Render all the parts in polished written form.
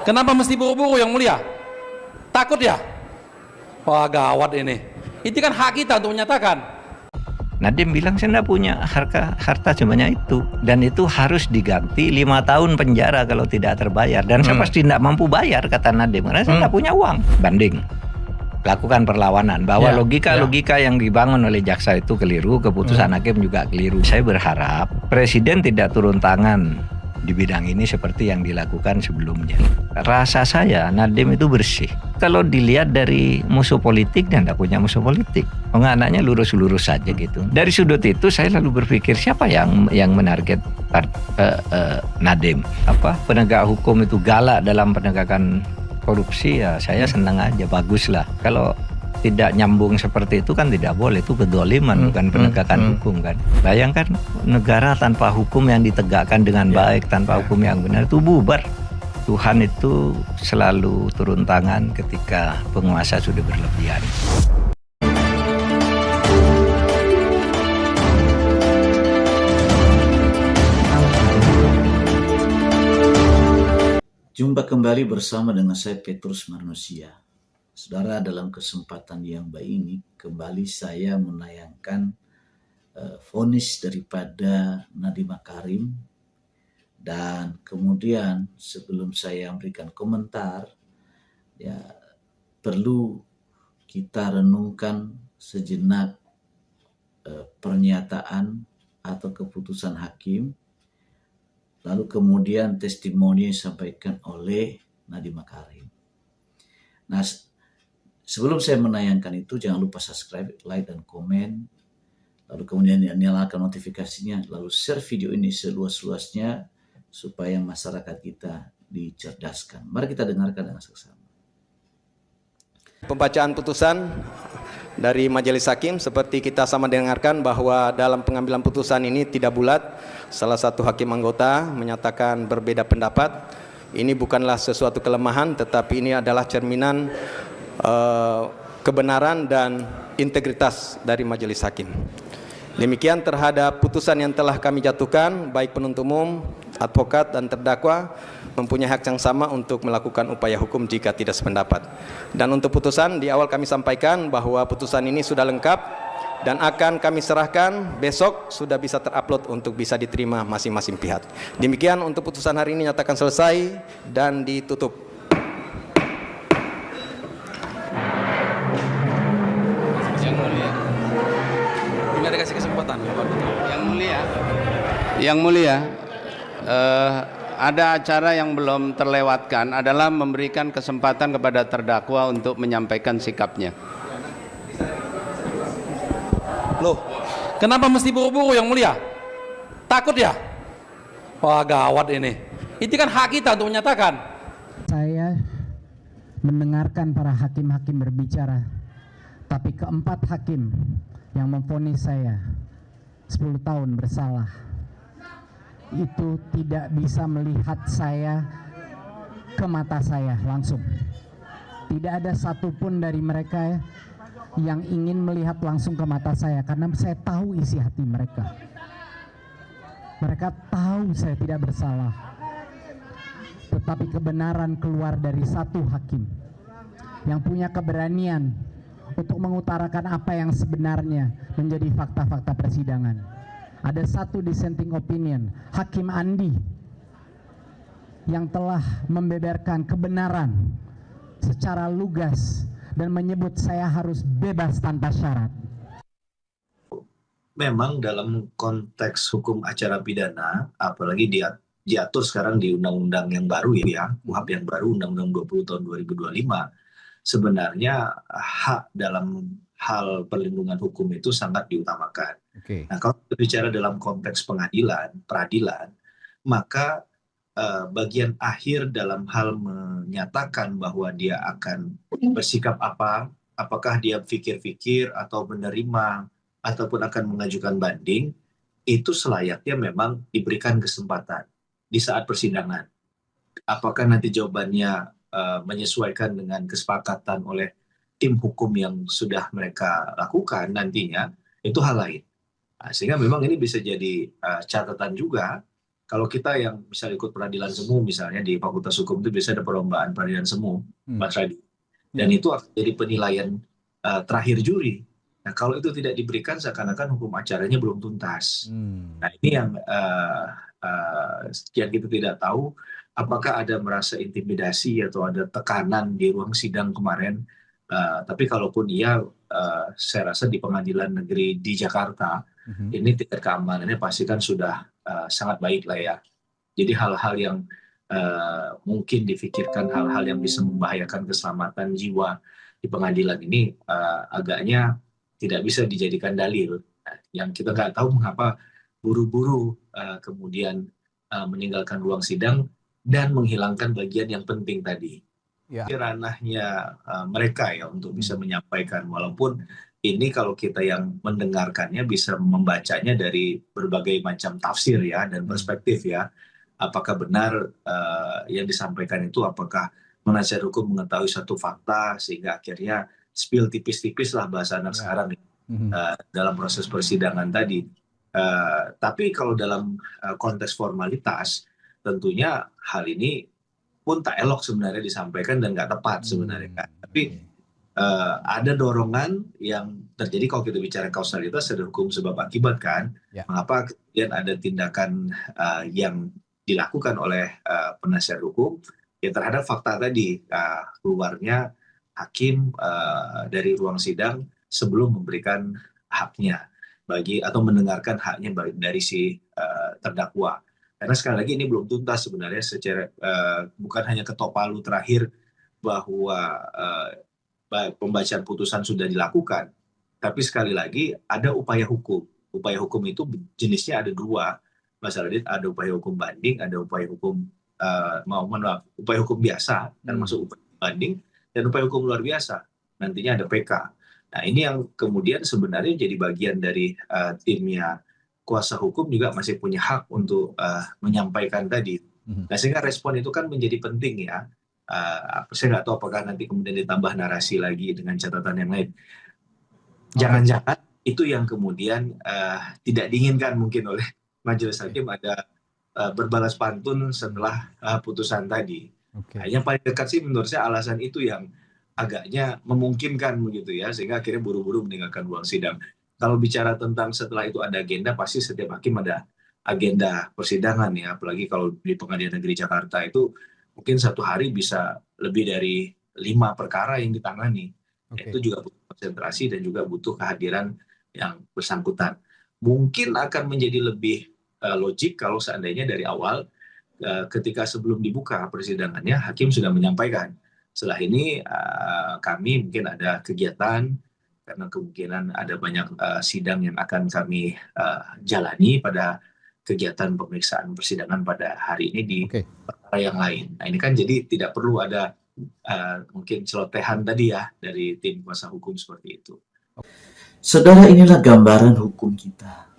Kenapa mesti buru-buru yang mulia? Takut ya? Wah gawat ini. Itu kan hak kita untuk menyatakan. Nadiem bilang saya tidak punya harta semuanya itu. Dan itu harus diganti 5 tahun penjara kalau tidak terbayar. Dan saya pasti tidak mampu bayar, kata Nadiem. Karena saya tidak punya uang. Banding. Lakukan perlawanan. Bahwa logika-logika yang dibangun oleh jaksa itu keliru. Keputusan hakim juga keliru. Saya berharap Presiden tidak turun tangan di bidang ini seperti yang dilakukan sebelumnya. Rasa saya Nadiem itu bersih. Kalau dilihat dari musuh politik, dia tidak punya musuh politik. Anaknya lurus-lurus saja gitu. Dari sudut itu saya lalu berpikir siapa yang menarget Nadiem. Penegak hukum itu galak dalam penegakan korupsi, ya saya senang aja, baguslah. Kalau tidak nyambung seperti itu kan tidak boleh, itu kedoliman, bukan penegakan hukum kan. Bayangkan negara tanpa hukum yang ditegakkan dengan baik, tanpa hukum yang benar, itu bubar. Tuhan itu selalu turun tangan ketika penguasa sudah berlebihan. Jumpa kembali bersama dengan saya Petrus Manusia. Saudara, dalam kesempatan yang baik ini kembali saya menayangkan vonis daripada Nadiem Makarim, dan kemudian sebelum saya memberikan komentar, ya perlu kita renungkan sejenak pernyataan atau keputusan hakim, lalu kemudian testimoni yang disampaikan oleh Nadiem Makarim. Nah, sebelum saya menayangkan itu, jangan lupa subscribe, like, dan komen. Lalu kemudian nyalakan notifikasinya, lalu share video ini seluas-luasnya supaya masyarakat kita dicerdaskan. Mari kita dengarkan dengan seksama. Pembacaan putusan dari Majelis Hakim, seperti kita sama dengarkan bahwa dalam pengambilan putusan ini tidak bulat. Salah satu hakim anggota menyatakan berbeda pendapat. Ini bukanlah sesuatu kelemahan, tetapi ini adalah cerminan kebenaran dan integritas dari Majelis Hakim. Demikian terhadap putusan yang telah kami jatuhkan, baik penuntut umum, advokat, dan terdakwa mempunyai hak yang sama untuk melakukan upaya hukum jika tidak sependapat. Dan untuk putusan, di awal kami sampaikan bahwa putusan ini sudah lengkap dan akan kami serahkan besok, sudah bisa terupload untuk bisa diterima masing-masing pihak. Demikian untuk putusan hari ini nyatakan selesai dan ditutup. Yang mulia, ada acara yang belum terlewatkan adalah memberikan kesempatan kepada terdakwa untuk menyampaikan sikapnya. Loh, kenapa mesti buru-buru yang mulia? Takut ya? Wah gawat ini. Itu kan hak kita untuk menyatakan. Saya mendengarkan para hakim-hakim berbicara, tapi keempat hakim yang memvonis saya 10 tahun bersalah itu tidak bisa melihat saya ke mata saya langsung. Tidak ada satupun dari mereka yang ingin melihat langsung ke mata saya, karena saya tahu isi hati mereka. Mereka tahu saya tidak bersalah, tetapi kebenaran keluar dari satu hakim yang punya keberanian untuk mengutarakan apa yang sebenarnya menjadi fakta-fakta persidangan. Ada satu dissenting opinion, Hakim Andi, yang telah membeberkan kebenaran secara lugas dan menyebut saya harus bebas tanpa syarat. Memang dalam konteks hukum acara pidana, apalagi diatur sekarang di undang-undang yang baru ya, KUHP yang baru, Undang-Undang 20 tahun 2025, sebenarnya hak dalam hal perlindungan hukum itu sangat diutamakan. Nah, kalau kita bicara dalam konteks pengadilan, peradilan, maka bagian akhir dalam hal menyatakan bahwa dia akan bersikap apa, apakah dia pikir-pikir atau menerima ataupun akan mengajukan banding, itu selayaknya memang diberikan kesempatan di saat persidangan. Apakah nanti jawabannya menyesuaikan dengan kesepakatan oleh tim hukum yang sudah mereka lakukan nantinya, itu hal lain. Nah, sehingga memang ini bisa jadi catatan juga Kalau kita yang misalnya ikut peradilan semu, misalnya di Fakultas Hukum itu biasanya ada perlombaan peradilan semu, Mas Radi. Dan itu akan jadi penilaian terakhir juri. Nah, kalau itu tidak diberikan, seakan-akan hukum acaranya belum tuntas. Nah, ini yang kita tidak tahu, apakah ada merasa intimidasi atau ada tekanan di ruang sidang kemarin. Tapi kalaupun iya, saya rasa di pengadilan negeri di Jakarta, ini tingkat keamanannya pasti kan sudah sangat baik lah ya. Jadi hal-hal yang mungkin difikirkan, hal-hal yang bisa membahayakan keselamatan jiwa di pengadilan ini agaknya tidak bisa dijadikan dalil. Nah, yang kita nggak tahu mengapa buru-buru kemudian meninggalkan ruang sidang dan menghilangkan bagian yang penting tadi. Ini ranahnya mereka ya untuk bisa menyampaikan, walaupun ini kalau kita yang mendengarkannya bisa membacanya dari berbagai macam tafsir ya dan perspektif ya. Apakah benar yang disampaikan itu, apakah penasihat hukum mengetahui satu fakta sehingga akhirnya spill tipis-tipis lah bahasa anak sekarang dalam proses persidangan tadi. Tapi kalau dalam konteks formalitas, tentunya hal ini pun tak elok sebenarnya disampaikan dan nggak tepat sebenarnya kan. Tapi ada dorongan yang terjadi kalau kita bicara kausalitas, ada hukum sebab akibat kan. Mengapa kemudian ada tindakan yang dilakukan oleh penasihat hukum ya terhadap fakta tadi, keluarnya hakim dari ruang sidang sebelum memberikan haknya atau mendengarkan haknya dari si terdakwa. Karena sekali lagi ini belum tuntas sebenarnya secara bukan hanya ketok palu terakhir bahwa pembacaan putusan sudah dilakukan, tapi sekali lagi ada upaya hukum. Upaya hukum itu jenisnya ada dua, Mas Radit, ada upaya hukum banding, ada upaya hukum upaya hukum biasa, termasuk upaya banding, dan upaya hukum luar biasa. Nantinya ada PK. Nah, ini yang kemudian sebenarnya jadi bagian dari timnya kuasa hukum juga masih punya hak untuk menyampaikan tadi. Nah, sehingga respon itu kan menjadi penting ya. Saya nggak tahu apakah nanti kemudian ditambah narasi lagi dengan catatan yang lain. Jangan-jangan itu yang kemudian tidak diinginkan mungkin oleh majelis hakim, ada berbalas pantun setelah putusan tadi. Nah, yang paling dekat sih menurut saya alasan itu yang agaknya memungkinkan begitu ya, sehingga akhirnya buru-buru meninggalkan ruang sidang. Kalau bicara tentang setelah itu ada agenda, pasti setiap hakim ada agenda persidangan ya, apalagi kalau di Pengadilan Negeri Jakarta itu mungkin satu hari bisa lebih dari 5 perkara yang ditangani. Itu juga butuh konsentrasi dan juga butuh kehadiran yang bersangkutan. Mungkin akan menjadi lebih logik kalau seandainya dari awal ketika sebelum dibuka persidangannya hakim sudah menyampaikan, setelah ini kami mungkin ada kegiatan karena kemungkinan ada banyak sidang yang akan kami jalani pada kegiatan pemeriksaan persidangan pada hari ini di perkara yang lain. Nah, ini kan jadi tidak perlu ada mungkin celotehan tadi ya dari tim kuasa hukum seperti itu. Saudara, inilah gambaran hukum kita.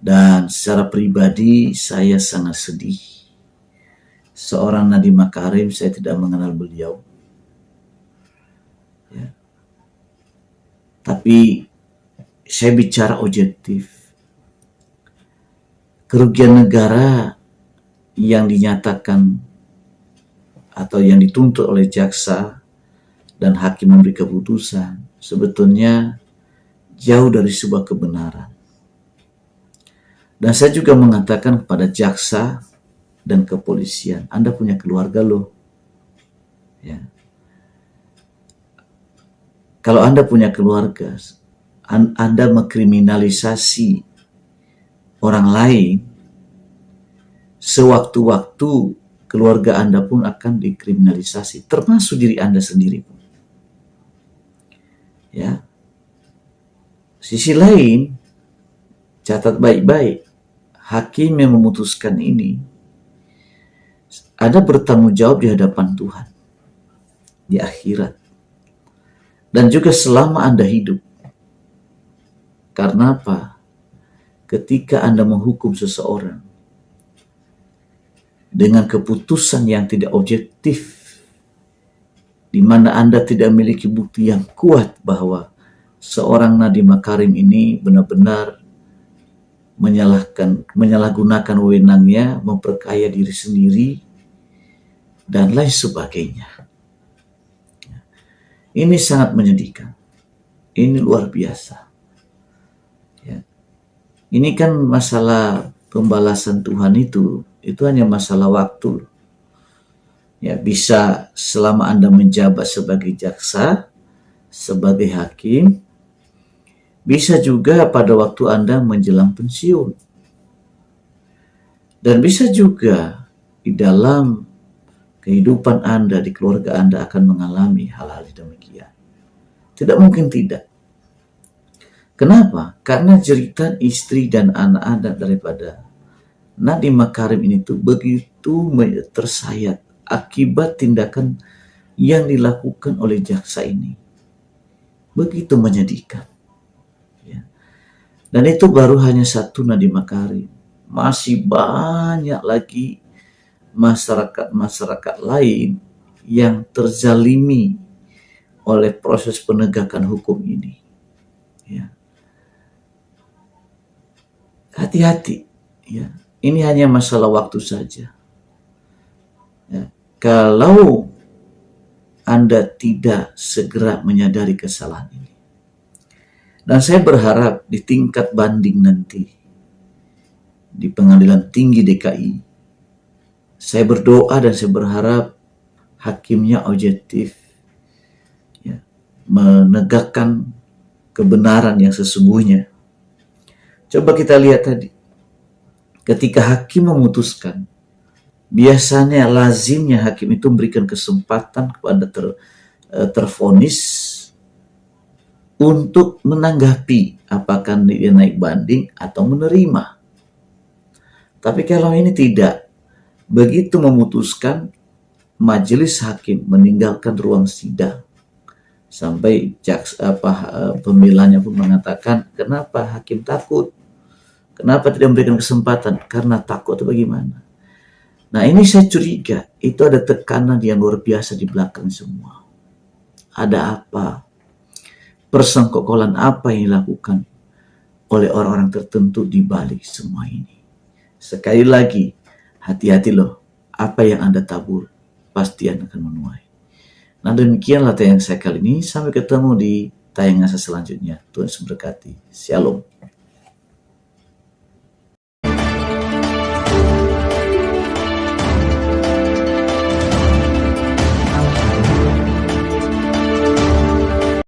Dan secara pribadi saya sangat sedih. Seorang Nadiem Makarim, saya tidak mengenal beliau. Ya. Tapi saya bicara objektif. Kerugian negara yang dinyatakan atau yang dituntut oleh jaksa dan hakim memberi keputusan sebetulnya jauh dari sebuah kebenaran. Dan saya juga mengatakan kepada jaksa dan kepolisian, Anda punya keluarga loh. Ya. Kalau Anda punya keluarga, Anda mengkriminalisasi orang lain, sewaktu-waktu keluarga Anda pun akan dikriminalisasi, termasuk diri Anda sendiri. Ya. Sisi lain, catat baik-baik, hakim yang memutuskan ini Anda bertanggung jawab di hadapan Tuhan di akhirat dan juga selama Anda hidup. Karena apa? Ketika Anda menghukum seseorang dengan keputusan yang tidak objektif, di mana Anda tidak memiliki bukti yang kuat bahwa seorang Nadiem Makarim ini benar-benar menyalahgunakan wewenangnya, memperkaya diri sendiri, dan lain sebagainya. Ini sangat menyedihkan. Ini luar biasa. Ya. Ini kan masalah pembalasan Tuhan itu hanya masalah waktu. Ya, bisa selama Anda menjabat sebagai jaksa, sebagai hakim, bisa juga pada waktu Anda menjelang pensiun. Dan bisa juga di dalam kehidupan Anda, di keluarga Anda akan mengalami hal-hal demikian. Tidak mungkin tidak. Kenapa? Karena jeritan istri dan anak-anak daripada Nadiem Makarim ini tuh begitu tersayat akibat tindakan yang dilakukan oleh jaksa ini. Begitu menyedihkan. Ya. Dan itu baru hanya satu Nadiem Makarim. Masih banyak lagi masyarakat lain yang terzalimi oleh proses penegakan hukum ini. Ya. Hati-hati, ya. Ini hanya masalah waktu saja. Ya. Kalau Anda tidak segera menyadari kesalahan ini, dan saya berharap di tingkat banding nanti di Pengadilan Tinggi DKI, saya berdoa dan saya berharap hakimnya objektif, ya, menegakkan kebenaran yang sesungguhnya. Coba kita lihat tadi, ketika hakim memutuskan, biasanya lazimnya hakim itu memberikan kesempatan kepada tervonis untuk menanggapi apakah dia naik banding atau menerima. Tapi kalau ini tidak, begitu memutuskan, majelis hakim meninggalkan ruang sidang sampai pembelanya pun mengatakan, kenapa hakim takut? Kenapa tidak memberikan kesempatan? Karena takut atau bagaimana? Nah, ini saya curiga itu ada tekanan yang luar biasa di belakang semua. Ada apa? Persengkokolan apa yang dilakukan oleh orang-orang tertentu di balik semua ini? Sekali lagi, hati-hati loh, apa yang Anda tabur pasti Anda akan menuai. Nah, demikianlah tayangan saya kali ini. Sampai ketemu di tayangan saya selanjutnya. Tuhan memberkati. Shalom.